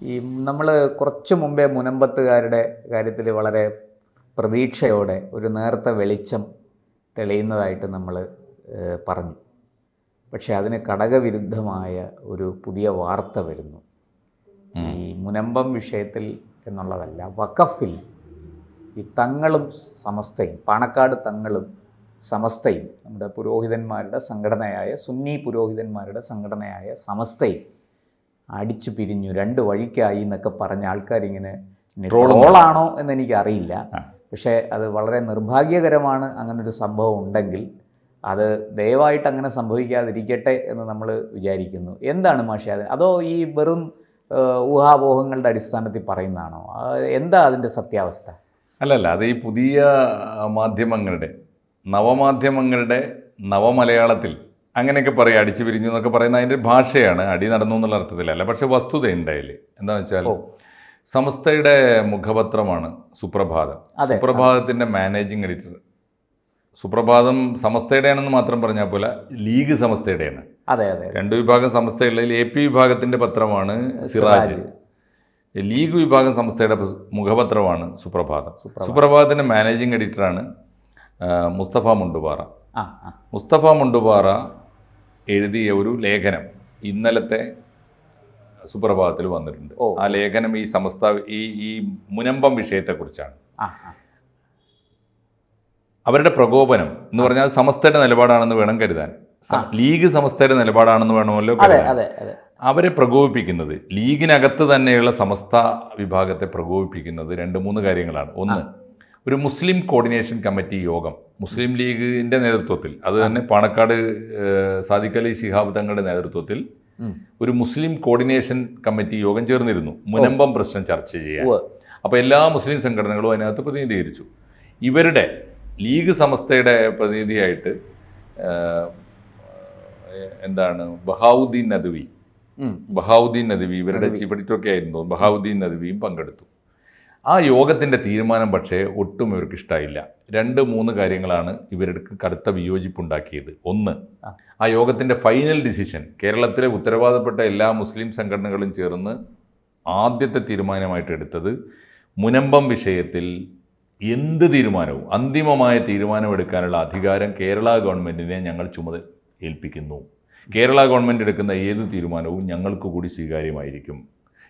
ഈ നമ്മൾ കുറച്ച് മുമ്പേ മുനമ്പത്തുകാരുടെ കാര്യത്തിൽ വളരെ പ്രതീക്ഷയോടെ ഒരു നേർത്ത വെളിച്ചം തെളിയുന്നതായിട്ട് നമ്മൾ പറഞ്ഞു. പക്ഷേ അതിന് ഘടകവിരുദ്ധമായ ഒരു പുതിയ വാർത്ത വരുന്നു. ഈ മുനമ്പം വിഷയത്തിൽ എന്നുള്ളതല്ല, വഖഫിൽ ഈ തങ്ങളും സമസ്തയും, പാണക്കാട് തങ്ങളും സമസ്തയും, നമ്മുടെ പുരോഹിതന്മാരുടെ സംഘടനയായ സുന്നി പുരോഹിതന്മാരുടെ സംഘടനയായ സമസ്തയും അടിച്ചു പിരിഞ്ഞു, രണ്ട് വഴിക്കായി എന്നൊക്കെ പറഞ്ഞ ആൾക്കാരിങ്ങനെ ട്രോളാണോ എന്നെനിക്കറിയില്ല. പക്ഷേ അത് വളരെ നിർഭാഗ്യകരമാണ്. അങ്ങനൊരു സംഭവം ഉണ്ടെങ്കിൽ അത് ദയവായിട്ട് അങ്ങനെ സംഭവിക്കാതിരിക്കട്ടെ എന്ന് നമ്മൾ വിചാരിക്കുന്നു. എന്താണ് മാഷേ അത്? അതോ ഈ വെറും ഊഹാപോഹങ്ങളുടെ അടിസ്ഥാനത്തിൽ പറയുന്നതാണോ? എന്താ അതിൻ്റെ സത്യാവസ്ഥ? അല്ലല്ല, അത് ഈ പുതിയ മാധ്യമങ്ങളുടെ, നവമാധ്യമങ്ങളുടെ നവമലയാളത്തിൽ അങ്ങനെയൊക്കെ പറയും, അടിച്ചു പിരിഞ്ഞു എന്നൊക്കെ പറയുന്ന അതിൻ്റെ ഭാഷയാണ്. അടി നടന്നു എന്നുള്ള അർത്ഥത്തിലല്ല. പക്ഷേ വസ്തുതയുണ്ട് അതിൽ. എന്താണെന്ന് വെച്ചാൽ സമസ്തയുടെ മുഖപത്രമാണ് സുപ്രഭാതം. സുപ്രഭാതത്തിൻ്റെ മാനേജിങ് എഡിറ്റർ, സുപ്രഭാതം സമസ്തയുടെയാണെന്ന് മാത്രം പറഞ്ഞാൽ പോലെ ലീഗ് സമസ്തയുടെയാണ്. അതെ അതെ, രണ്ട് വിഭാഗം സമസ്തയുള്ളതിൽ AP വിഭാഗത്തിൻ്റെ പത്രമാണ് സിറാജ്, ലീഗ് വിഭാഗം സംസ്ഥയുടെ മുഖപത്രമാണ് സുപ്രഭാതം. സുപ്രഭാതത്തിൻ്റെ മാനേജിങ് എഡിറ്ററാണ് മുസ്തഫ മുണ്ടുപാറ. മുസ്തഫ മുണ്ടുപാറ എഴുതിയ ഒരു ലേഖനം ഇന്നലത്തെ സുപ്രഭാതത്തിൽ വന്നിട്ടുണ്ട്. ആ ലേഖനം ഈ സമസ്ത ഈ മുനമ്പം വിഷയത്തെക്കുറിച്ചാണ്. അവരുടെ പ്രകോപനം എന്ന് പറഞ്ഞാൽ സമസ്തയുടെ നിലപാടാണെന്ന് വേണം കരുതാൻ. ലീഗ് സമസ്തയുടെ നിലപാടാണെന്ന് വേണമല്ലോ കരുതാൻ. അവരെ പ്രകോപിപ്പിക്കുന്നത്, ലീഗിനകത്ത് തന്നെയുള്ള സമസ്ത വിഭാഗത്തെ പ്രകോപിപ്പിക്കുന്നത് 2-3 കാര്യങ്ങളാണ്. ഒന്ന്, ഒരു മുസ്ലിം കോർഡിനേഷൻ കമ്മിറ്റി യോഗം മുസ്ലിം ലീഗിൻ്റെ നേതൃത്വത്തിൽ, അത് തന്നെ പാണക്കാട് സാദിഖ് അലി ശിഹാബ് തങ്ങളുടെ നേതൃത്വത്തിൽ ഒരു മുസ്ലിം കോർഡിനേഷൻ കമ്മിറ്റി യോഗം ചേർന്നിരുന്നു മുനമ്പം പ്രശ്നം ചർച്ച ചെയ്യാൻ. അപ്പോൾ എല്ലാ മുസ്ലിം സംഘടനകളും അതിനകത്ത് പ്രതിനിധീകരിച്ചു. ഇവരുടെ ലീഗ് സമസ്തയുടെ പ്രതിനിധിയായിട്ട് എന്താണ് ബഹാവുദ്ദീൻ നദ്വി ഇവരുടെ ചീഫ് എഡിറ്ററൊക്കെ ആയിരുന്നു. ബഹാവുദ്ദീൻ നദ്വിയും പങ്കെടുത്തു. ആ യോഗത്തിൻ്റെ തീരുമാനം പക്ഷേ ഒട്ടും ഇവർക്ക് ഇഷ്ടമായില്ല. 2-3 കാര്യങ്ങളാണ് ഇവർക്ക് കടുത്ത വിയോജിപ്പുണ്ടാക്കിയത്. ഒന്ന്, ആ യോഗത്തിൻ്റെ ഫൈനൽ ഡിസിഷൻ കേരളത്തിലെ ഉത്തരവാദപ്പെട്ട എല്ലാ മുസ്ലിം സംഘടനകളും ചേർന്ന് ആദ്യത്തെ തീരുമാനമായിട്ട് എടുത്തത് മുനമ്പം വിഷയത്തിൽ എന്ത് തീരുമാനവും, അന്തിമമായ തീരുമാനമെടുക്കാനുള്ള അധികാരം കേരള ഗവൺമെൻറ്റിനെ ഞങ്ങൾ ഏൽപ്പിക്കുന്നു. കേരള ഗവൺമെൻറ് എടുക്കുന്ന ഏത് തീരുമാനവും ഞങ്ങൾക്ക് കൂടി സ്വീകാര്യമായിരിക്കും.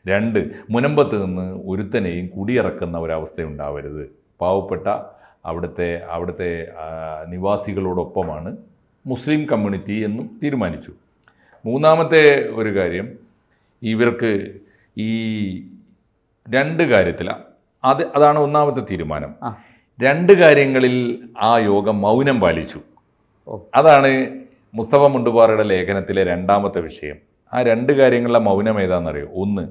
2, മുനമ്പത്ത് നിന്ന് ഒരുത്തനെയും കുടിയിറക്കുന്ന ഒരവസ്ഥ ഉണ്ടാവരുത്. പാവപ്പെട്ട അവിടുത്തെ നിവാസികളോടൊപ്പമാണ് മുസ്ലിം കമ്മ്യൂണിറ്റി എന്നും തീരുമാനിച്ചു. 3-മത്തെ ഒരു കാര്യം, ഇവർക്ക് ഈ 2 കാര്യത്തിൽ അതാണ് 1-മത്തെ തീരുമാനം. 2 കാര്യങ്ങളിൽ ആ യോഗം മൗനം പാലിച്ചു. അതാണ് മുസ്തഫ മുണ്ടുപാറയുടെ ലേഖനത്തിലെ 2-മത്തെ വിഷയം. ആ 2 കാര്യങ്ങളിലെ മൗനം ഏതാണെന്നറിയോ? ഒന്ന്,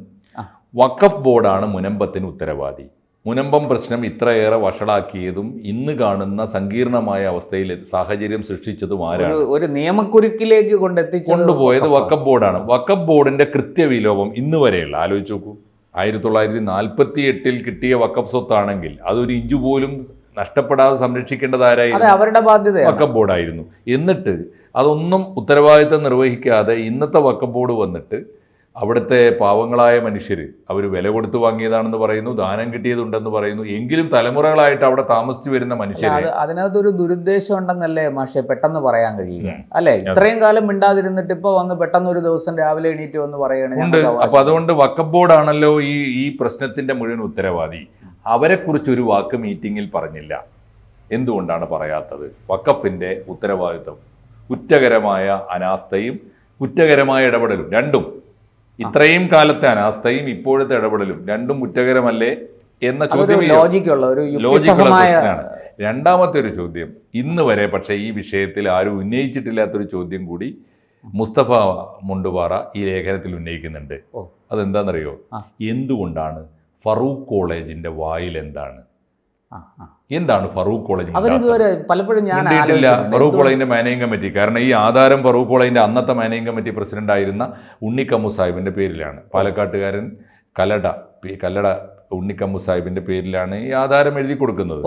വഖഫ് ബോർഡാണ് മുനമ്പത്തിന് ഉത്തരവാദി. മുനമ്പം പ്രശ്നം ഇത്രയേറെ വഷളാക്കിയതും ഇന്ന് കാണുന്ന സങ്കീർണമായ അവസ്ഥയിൽ സാഹചര്യം സൃഷ്ടിച്ചതും ആരാണ്? ഒരു നിയമക്കുരുക്കിലേക്ക് കൊണ്ടുപോയത് വഖഫ് ബോർഡാണ്. വഖഫ് ബോർഡിന്റെ കൃത്യവിലോപം ഇന്ന് വരെയുള്ള, ആലോചിച്ച് നോക്കൂ, 1948 കിട്ടിയ വഖഫ് സ്വത്താണെങ്കിൽ അതൊരു ഇഞ്ചു പോലും നഷ്ടപ്പെടാതെ സംരക്ഷിക്കേണ്ടതാരായിരുന്നു? അവരുടെ ബാധ്യത വഖഫ് ബോർഡായിരുന്നു. എന്നിട്ട് അതൊന്നും ഉത്തരവാദിത്തം നിർവഹിക്കാതെ ഇന്നത്തെ വഖഫ് ബോർഡ് വന്നിട്ട് അവിടുത്തെ പാവങ്ങളായ മനുഷ്യർ അവർ വില കൊടുത്ത് വാങ്ങിയതാണെന്ന് പറയുന്നു, ദാനം കിട്ടിയതുണ്ടെന്ന് പറയുന്നു. എങ്കിലും തലമുറകളായിട്ട് അവിടെ താമസിച്ചു വരുന്ന മനുഷ്യർ, അതിനകത്തൊരു ദുരുദ്ദേശം ഉണ്ടെന്നല്ലേ മാഷെ പെട്ടെന്ന് പറയാൻ കഴിയുക? അല്ലേ, ഇത്രയും കാലം മിണ്ടാതിരുന്നിട്ട് ഇപ്പോൾ വന്ന് പെട്ടെന്ന് ഒരു ദിവസം രാവിലെ എണീറ്റ് വന്ന് പറയുകയാണ്. അപ്പൊ അതുകൊണ്ട് വഖഫ് ബോർഡാണല്ലോ ഈ പ്രശ്നത്തിന്റെ മുഴുവൻ ഉത്തരവാദി. അവരെക്കുറിച്ചൊരു വാക്ക് മീറ്റിങ്ങിൽ പറഞ്ഞില്ല. എന്തുകൊണ്ടാണ് പറയാത്തത്? വഖഫിന്റെ ഉത്തരവാദിത്വം, കുറ്റകരമായ അനാസ്ഥയും കുറ്റകരമായ ഇടപെടലും, രണ്ടും, ഇത്രയും കാലത്തെ അനാസ്ഥയും ഇപ്പോഴത്തെ ഇടപെടലും രണ്ടും കുറ്റകരമല്ലേ എന്ന ചോദ്യം ലോജിക്കുള്ള പ്രശ്നമാണ്. 2-മത്തെ ഒരു ചോദ്യം, ഇന്ന് വരെ പക്ഷേ ഈ വിഷയത്തിൽ ആരും ഉന്നയിച്ചിട്ടില്ലാത്തൊരു ചോദ്യം കൂടി മുസ്തഫ മുണ്ടുപാറ ഈ ലേഖനത്തിൽ ഉന്നയിക്കുന്നുണ്ട്. അതെന്താണെന്നറിയോ? എന്തുകൊണ്ടാണ് ഫറൂഖ് കോളേജിന്റെ വായിൽ എന്താണ് ഫറൂഖ് കോളേജ്? പലപ്പോഴും ഫറൂഖ് കോളേജിന്റെ മാനേജിംഗ് കമ്മിറ്റി, കാരണം ഈ ആധാരം ഫറൂഖ് കോളേജിന്റെ അന്നത്തെ മാനേജിംഗ് കമ്മിറ്റി പ്രസിഡന്റ് ആയിരുന്ന ഉണ്ണിക്കമ്മു സാഹിബിന്റെ പേരിലാണ്. പാലക്കാട്ടുകാരൻ കല്ലട ഉണ്ണിക്കമ്മു സാഹിബിന്റെ പേരിലാണ് ഈ ആധാരം എഴുതി കൊടുക്കുന്നത്.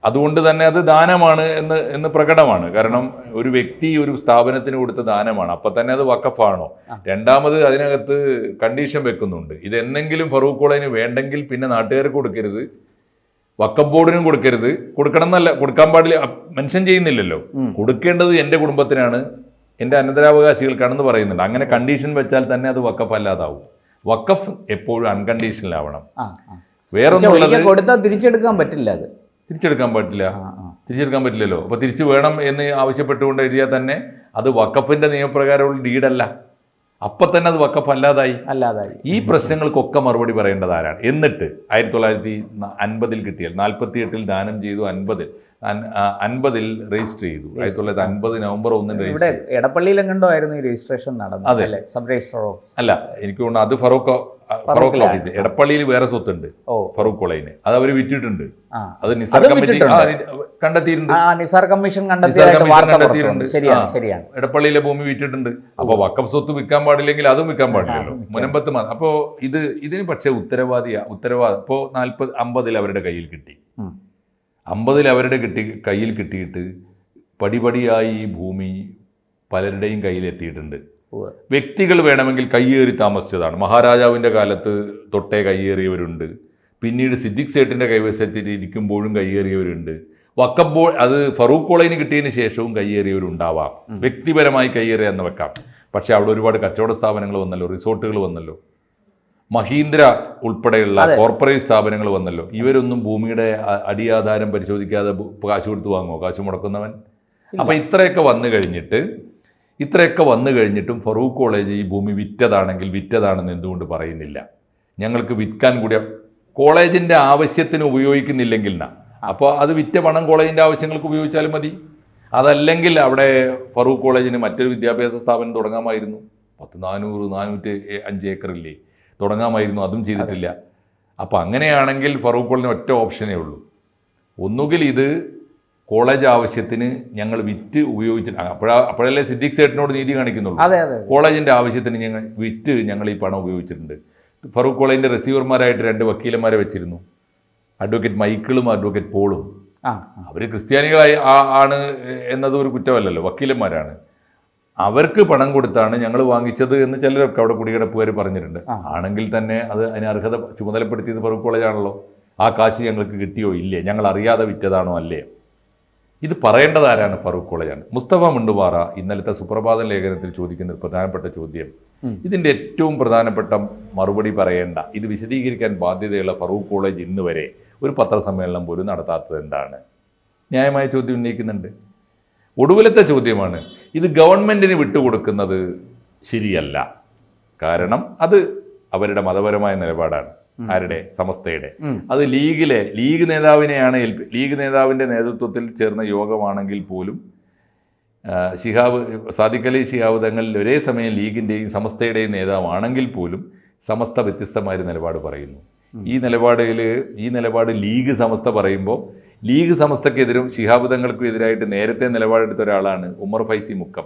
അതുകൊണ്ട് തന്നെ അത് ദാനമാണ് എന്ന് പ്രകടമാണ്. കാരണം ഒരു വ്യക്തി ഒരു സ്ഥാപനത്തിന് കൊടുത്ത ദാനമാണ്, അപ്പം തന്നെ അത് വഖഫാണോ? രണ്ടാമത് അതിനകത്ത് കണ്ടീഷൻ വെക്കുന്നുണ്ട്, ഇതെന്തെങ്കിലും ഫറൂഖ് കോളേജിന് വേണ്ടെങ്കിൽ പിന്നെ നാട്ടുകാർക്ക് കൊടുക്കരുത്, വഖഫ് ബോർഡിനും കൊടുക്കരുത്. കൊടുക്കണം എന്നല്ല, കൊടുക്കാൻ പാടില്ല, മെൻഷൻ ചെയ്യുന്നില്ലല്ലോ. കൊടുക്കേണ്ടത് എൻ്റെ കുടുംബത്തിനാണ്, എൻ്റെ അനന്തരാവകാശികൾക്കാണെന്ന് പറയുന്നുണ്ട്. അങ്ങനെ കണ്ടീഷൻ വെച്ചാൽ തന്നെ അത് വഖഫ് അല്ലാതാവും. വഖഫ് എപ്പോഴും അൺകണ്ടീഷണലാവണം. വേറൊന്നുള്ളത് കൊടുത്താൽ തിരിച്ചെടുക്കാൻ പറ്റില്ല, അത് തിരിച്ചെടുക്കാൻ പറ്റില്ലല്ലോ. അപ്പോൾ തിരിച്ചു വേണം എന്ന് ആവശ്യപ്പെട്ടുകൊണ്ട് എഴുതിയാൽ തന്നെ അത് വഖഫിൻ്റെ നിയമപ്രകാരമുള്ള ഡീഡല്ല, അപ്പം തന്നെ അത് വഖഫ് അല്ലാതായി. ഈ പ്രശ്നങ്ങൾക്കൊക്കെ മറുപടി പറയേണ്ടത് ആരാണ്? എന്നിട്ട് 1950 കിട്ടിയാൽ 48 ദാനം ചെയ്തു, 50 രജിസ്റ്റർ ചെയ്തു. 1950 നവംബർ 1 ഇവിടെ എടപ്പള്ളിയിലും കണ്ടോ ആയിരുന്നു ഈ രജിസ്ട്രേഷൻ നടന്നത്? അതെ, സബ് രജിസ്ട്രാർ ഓഫീസ് അല്ല, എനിക്ക് തോന്നുന്നു അത് ഫറൂഖ് ഓഫീസ്. എടപ്പള്ളിയിൽ വേറെ സ്വത്തുണ്ട് ഫറൂഖ് കോളേജിന്, അത് അവർ വിറ്റിട്ടുണ്ട്. അത് നിസാർ കമ്മിറ്റി കണ്ടെത്തിയിട്ടുണ്ട്, നിസാർ കമ്മീഷൻ കണ്ടെത്തിയിട്ടുണ്ട്. ശരിയാണ്, എടപ്പള്ളിയിലെ ഭൂമി വിറ്റിട്ടുണ്ട്. അപ്പൊ വഖഫ് സ്വത്ത് വിൽക്കാൻ പാടില്ലെങ്കിൽ അതും വിൽക്കാൻ പാടില്ലല്ലോ, മുനമ്പത്ത് മാത്രം. അപ്പോ ഇതിന് പക്ഷേ ഉത്തരവാദം ഇപ്പോ 50 അവരുടെ കയ്യിൽ കിട്ടി. 50 അവരുടെ കയ്യിൽ കിട്ടിയിട്ട് പടിപടിയായി ഈ ഭൂമി പലരുടെയും കയ്യിലെത്തിയിട്ടുണ്ട്. വ്യക്തികൾ വേണമെങ്കിൽ കയ്യേറി താമസിച്ചതാണ്. മഹാരാജാവിൻ്റെ കാലത്ത് തൊട്ടേ കയ്യേറിയവരുണ്ട്, പിന്നീട് സിദ്ദിഖ് സേട്ടിൻ്റെ കൈവശത്തിൽ ഇരിക്കുമ്പോഴും കയ്യേറിയവരുണ്ട്. വഖഫ് ബോർഡ് അത് ഫറൂഖ് കോളേജിന് കിട്ടിയതിന് ശേഷവും കയ്യേറിയവരുണ്ടാവാം, വ്യക്തിപരമായി കയ്യേറിയ എന്ന് വെക്കാം. പക്ഷേ അവിടെ ഒരുപാട് കച്ചവട സ്ഥാപനങ്ങൾ വന്നല്ലോ, റിസോർട്ടുകൾ വന്നല്ലോ, മഹീന്ദ്ര ഉൾപ്പെടെയുള്ള കോർപ്പറേറ്റ് സ്ഥാപനങ്ങൾ വന്നല്ലോ. ഇവരൊന്നും ഭൂമിയുടെ അടിയാധാരം പരിശോധിക്കാതെ കാശ് കൊടുത്ത് വാങ്ങുമോ? കാശ് മുടക്കുന്നവൻ. അപ്പം ഇത്രയൊക്കെ വന്നു കഴിഞ്ഞിട്ടും ഫറൂഖ് കോളേജ് ഈ ഭൂമി വിറ്റതാണെന്ന് എന്തുകൊണ്ട് പറയുന്നില്ല? ഞങ്ങൾക്ക് വിൽക്കാൻ കൂടിയ കോളേജിൻ്റെ ആവശ്യത്തിന് ഉപയോഗിക്കുന്നില്ലെങ്കിൽ അപ്പോൾ അത് വിറ്റ പണം കോളേജിൻ്റെ ആവശ്യങ്ങൾക്ക് ഉപയോഗിച്ചാലും മതി. അതല്ലെങ്കിൽ അവിടെ ഫറൂഖ് കോളേജിന് മറ്റൊരു വിദ്യാഭ്യാസ സ്ഥാപനം തുടങ്ങാമായിരുന്നു. 405 ഏക്കറില്ലേ, തുടങ്ങാമായിരുന്നു. അതും ചെയ്തിട്ടില്ല. അപ്പോൾ അങ്ങനെയാണെങ്കിൽ ഫറൂഖ് കോളേജിന് ഒറ്റ ഓപ്ഷനേ ഉള്ളൂ, ഒന്നുകിൽ ഇത് കോളേജ് ആവശ്യത്തിന് ഞങ്ങൾ വിറ്റ് ഉപയോഗിച്ചിട്ട്, അപ്പോഴല്ലേ സിദ്ദിഖ് സേട്ടിനോട് നീതി കാണിക്കുന്നുള്ളൂ. കോളേജിൻ്റെ ആവശ്യത്തിന് ഞങ്ങൾ ഈ പണം ഉപയോഗിച്ചിട്ടുണ്ട്. ഫറൂഖ് കോളേജിൻ്റെ റിസീവർമാരായിട്ട് 2 വക്കീലന്മാരെ വെച്ചിരുന്നു, അഡ്വക്കേറ്റ് മൈക്കിളും അഡ്വക്കേറ്റ് പോളും. അവർ ക്രിസ്ത്യാനികളായി ആണ് എന്നത് ഒരു കുറ്റമല്ലല്ലോ, വക്കീലന്മാരാണ്. അവർക്ക് പണം കൊടുത്താണ് ഞങ്ങൾ വാങ്ങിച്ചത് എന്ന് ചിലരൊക്കെ അവിടെ കുടികിടപ്പുകാർ പറഞ്ഞിട്ടുണ്ട്. ആണെങ്കിൽ തന്നെ അതിന് അർഹത ചുമതലപ്പെടുത്തിയത് ഫറൂഖ് കോളേജാണല്ലോ. ആ കാശ് ഞങ്ങൾക്ക് കിട്ടിയോ ഇല്ലേ, ഞങ്ങൾ അറിയാതെ വിറ്റതാണോ അല്ലേ? ഇത് പറയേണ്ടത് ആരാണ്? ഫറൂഖ് കോളേജാണ്. മുസ്തഫ മുണ്ടുപാറ ഇന്നലത്തെ സുപ്രഭാതം ലേഖനത്തിൽ ചോദിക്കുന്ന ഒരു പ്രധാനപ്പെട്ട ചോദ്യം, ഇതിൻ്റെ ഏറ്റവും പ്രധാനപ്പെട്ട മറുപടി പറയേണ്ട, ഇത് വിശദീകരിക്കാൻ ബാധ്യതയുള്ള ഫറൂഖ് കോളേജ് ഇന്ന് വരെ ഒരു പത്രസമ്മേളനം പോലും നടത്താത്തത് എന്താണ്? ന്യായമായ ചോദ്യം ഉന്നയിക്കുന്നുണ്ട്. ഒടുവിലത്തെ ചോദ്യമാണ്, ഇത് ഗവൺമെൻറ്റിന് വിട്ടുകൊടുക്കുന്നത് ശരിയല്ല. കാരണം അത് അവരുടെ മതപരമായ നിലപാടാണ്. ആരുടെ? സമസ്തയുടെ. അത് ലീഗ് നേതാവിനെയാണ് ലീഗ് നേതാവിൻ്റെ നേതൃത്വത്തിൽ ചേർന്ന യോഗമാണെങ്കിൽ പോലും സാദിഖ് അലി ശിഹാബ് തങ്ങളിൽ ഒരേ സമയം ലീഗിൻ്റെയും സമസ്തയുടെയും നേതാവാണെങ്കിൽ പോലും സമസ്ത വ്യത്യസ്തമായൊരു നിലപാട് പറയുന്നു. ഈ നിലപാട് ലീഗ് സമസ്ത പറയുമ്പോൾ ലീഗ് സമസ്തക്കെതിരും ശിഹാബ് തങ്ങൾക്കും എതിരായിട്ട് നേരത്തെ നിലപാടെടുത്ത ഒരാളാണ് ഉമർ ഫൈസി മുക്കം.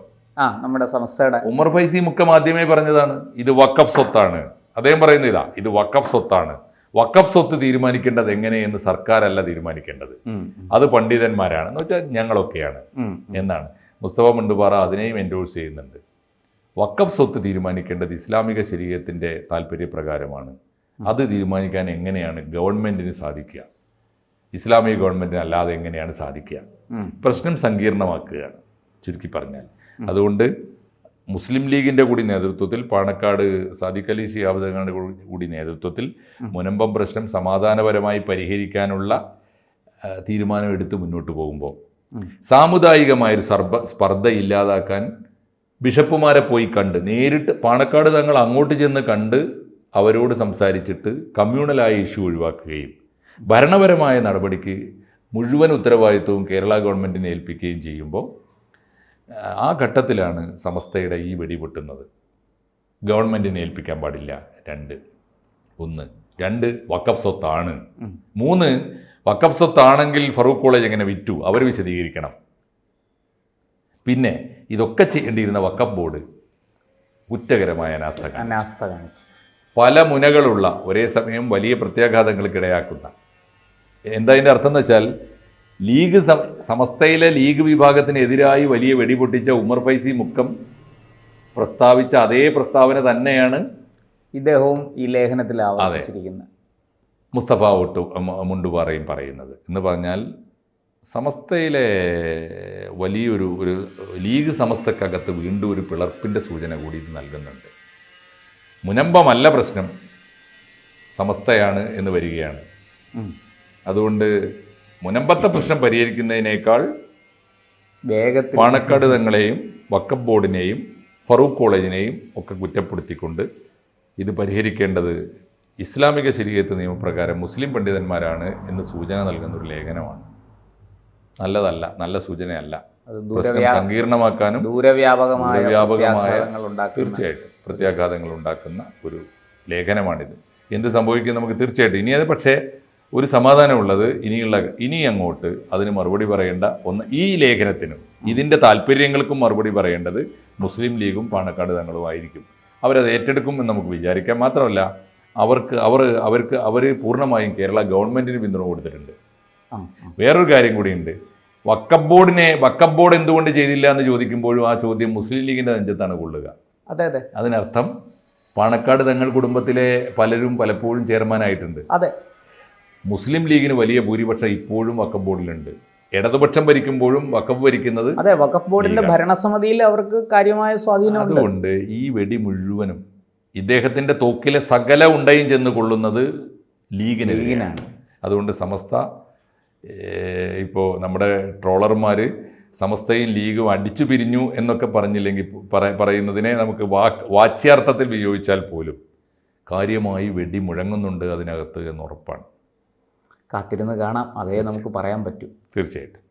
നമ്മുടെ സമസ്തയുടെ ഉമർ ഫൈസി മുക്കം ആദ്യമേ പറഞ്ഞതാണ് ഇത് വഖഫ് സ്വത്താണ്. അദ്ദേഹം പറയുന്ന ഇത് വഖഫ് സ്വത്താണ്. വഖഫ് സ്വത്ത് തീരുമാനിക്കേണ്ടത് എങ്ങനെയെന്ന് സർക്കാരല്ല തീരുമാനിക്കേണ്ടത്, അത് പണ്ഡിതന്മാരാണ്, എന്ന് വെച്ചാൽ ഞങ്ങളൊക്കെയാണ് എന്നാണ്. മുസ്തഫ മുണ്ടുപാറ അതിനെയും എൻഡോഴ്സ് ചെയ്യുന്നുണ്ട്. വഖഫ് സ്വത്ത് തീരുമാനിക്കേണ്ടത് ഇസ്ലാമിക ശരീഅത്തിൻ്റെ താല്പര്യപ്രകാരമാണ്. അത് തീരുമാനിക്കാൻ എങ്ങനെയാണ് ഗവൺമെൻറ്റിന് സാധിക്കുക? ഇസ്ലാമിക ഗവൺമെൻറ്റിന് അല്ലാതെ എങ്ങനെയാണ് സാധിക്കുക? പ്രശ്നം സങ്കീർണമാക്കുകയാണ് ചുരുക്കി പറഞ്ഞാൽ. അതുകൊണ്ട് മുസ്ലിം ലീഗിൻ്റെ കൂടി നേതൃത്വത്തിൽ, പാണക്കാട് സാദിഖ് അലി ശിഹാബ് തങ്ങളുടെ കൂടി നേതൃത്വത്തിൽ മുനമ്പം പ്രശ്നം സമാധാനപരമായി പരിഹരിക്കാനുള്ള തീരുമാനം എടുത്ത് മുന്നോട്ട് പോകുമ്പോൾ സാമുദായികമായൊരു സ്പർദ്ധ ഇല്ലാതാക്കാൻ ബിഷപ്പുമാരെ പോയി കണ്ട്, നേരിട്ട് പാണക്കാട് തങ്ങൾ അങ്ങോട്ട് ചെന്ന് കണ്ട് അവരോട് സംസാരിച്ചിട്ട് കമ്മ്യൂണലായ ഇഷ്യൂ ഒഴിവാക്കുകയും ഭരണപരമായ നടപടിക്ക് മുഴുവൻ ഉത്തരവാദിത്വവും കേരള ഗവൺമെൻറ്റിനെ ഏൽപ്പിക്കുകയും ചെയ്യുമ്പോൾ ആ ഘട്ടത്തിലാണ് സമസ്തയുടെ ഈ വെടിപൊട്ടുന്നത്. ഗവൺമെൻറ്റിനെ ഏൽപ്പിക്കാൻ പാടില്ല. 2 വഖഫ് സ്വത്താണ്. 3 വഖഫ് സ്വത്താണെങ്കിൽ ഫറൂഖ് കോളേജ് എങ്ങനെ വിറ്റു? അവർ വിശദീകരിക്കണം. പിന്നെ ഇതൊക്കെ ചെയ്യേണ്ടിയിരുന്ന വഖഫ് ബോർഡ് കുറ്റകരമായ അനാസ്ഥ കാണിച്ചു. പല മുനകളുള്ള ഒരേ സമയം വലിയ പ്രത്യാഘാതങ്ങൾക്കിടയാക്കുന്ന, എന്താ അതിൻ്റെ അർത്ഥം എന്ന് വെച്ചാൽ, സമസ്തയിലെ ലീഗ് വിഭാഗത്തിനെതിരായി വലിയ വെടിപൊട്ടിച്ച ഉമർ ഫൈസി മുക്കം പ്രസ്താവിച്ച അതേ പ്രസ്താവന തന്നെയാണ് ഇദ്ദേഹവും ഈ ലേഖനത്തിൽ ആവർത്തിച്ചിരിക്കുന്നത്. മുസ്തഫ മുണ്ടുപാറയും പറയുന്നത്. എന്ന് പറഞ്ഞാൽ സമസ്തയിലെ വലിയൊരു ലീഗ് സമസ്തക്കകത്ത് വീണ്ടും ഒരു പിളർപ്പിൻ്റെ സൂചന കൂടി ഇത് നൽകുന്നുണ്ട്. മുനമ്പമല്ല പ്രശ്നം, സമസ്തയാണ് എന്ന് വരികയാണ്. അതുകൊണ്ട് മുനമ്പത്തെ പ്രശ്നം പരിഹരിക്കുന്നതിനേക്കാൾ വേഗത്തിൽ പാണക്കാട് തങ്ങളെയും വഖഫ് ബോർഡിനെയും ഫറൂഖ് കോളേജിനെയും ഒക്കെ കുറ്റപ്പെടുത്തിക്കൊണ്ട് ഇത് പരിഹരിക്കേണ്ടത് ഇസ്ലാമിക ശരീഅത്ത് നിയമപ്രകാരം മുസ്ലിം പണ്ഡിതന്മാരാണ് എന്ന് സൂചന നൽകുന്ന ഒരു ലേഖനമാണ്. നല്ലതല്ല, നല്ല സൂചനയല്ല. പ്രശ്നം സങ്കീർണമാക്കാനും ദൂരവ്യാപകമായ തീർച്ചയായിട്ടും പ്രത്യാഘാതങ്ങൾ ഉണ്ടാക്കുന്ന ഒരു ലേഖനമാണിത്. എന്ത് സംഭവിക്കും നമുക്ക് തീർച്ചയായിട്ടും ഇനി അത് പക്ഷേ ഒരു സമാധാനമുള്ളത് ഇനി അങ്ങോട്ട് അതിന് മറുപടി പറയേണ്ട ഈ ലേഖനത്തിനും ഇതിൻ്റെ താല്പര്യങ്ങൾക്കും മറുപടി പറയേണ്ടത് മുസ്ലിം ലീഗും പാണക്കാട് തങ്ങളുമായിരിക്കും. അവരത് ഏറ്റെടുക്കും എന്ന് നമുക്ക് വിചാരിക്കാം. മാത്രമല്ല അവർ പൂർണ്ണമായും കേരള ഗവൺമെൻറ്റിന് പിന്തുണ കൊടുത്തിട്ടുണ്ട്. വേറൊരു കാര്യം കൂടിയുണ്ട്. വഖഫ് ബോർഡ് എന്തുകൊണ്ട് ചെയ്തില്ല എന്ന് ചോദിക്കുമ്പോഴും ആ ചോദ്യം മുസ്ലിം ലീഗിൻ്റെ നെഞ്ചത്താണ് കൊള്ളുക. അതെ അതെ, അതിനർത്ഥം പാണക്കാട് തങ്ങൾ കുടുംബത്തിലെ പലരും പലപ്പോഴും ചെയർമാനായിട്ടുണ്ട്. അതെ, മുസ്ലിം ലീഗിന് വലിയ ഭൂരിപക്ഷം ഇപ്പോഴും വഖഫ് ബോർഡിലുണ്ട്. ഇടതുപക്ഷം ഭരിക്കുമ്പോഴും വഖഫ് ഭരിക്കുന്നത് അതെ, വഖഫ് ബോർഡിന്റെ ഭരണസമിതിയിൽ അവർക്ക് കാര്യമായ സ്വാധീനം. അതുകൊണ്ട് ഈ വെടി മുഴുവനും ഇദ്ദേഹത്തിന്റെ തോക്കിലെ സകല ഉണ്ടയും ചെന്ന് കൊള്ളുന്നത് ലീഗിനാണ്. അതുകൊണ്ട് സമസ്ത ഇപ്പോൾ നമ്മുടെ ട്രോളർമാർ സമസ്തയും ലീഗും അടിച്ചു പിരിഞ്ഞു എന്നൊക്കെ പറഞ്ഞില്ലെങ്കിൽ പറയുന്നതിനെ നമുക്ക് വാച്യാർത്ഥത്തിൽ വിയോജിച്ചാൽ പോലും കാര്യമായി വെടി മുഴങ്ങുന്നുണ്ട് അതിനകത്ത് എന്ന് ഉറപ്പാണ്. കാത്തിരുന്ന് കാണാം, അതേ നമുക്ക് പറയാൻ പറ്റൂ. തീർച്ചയായിട്ടും.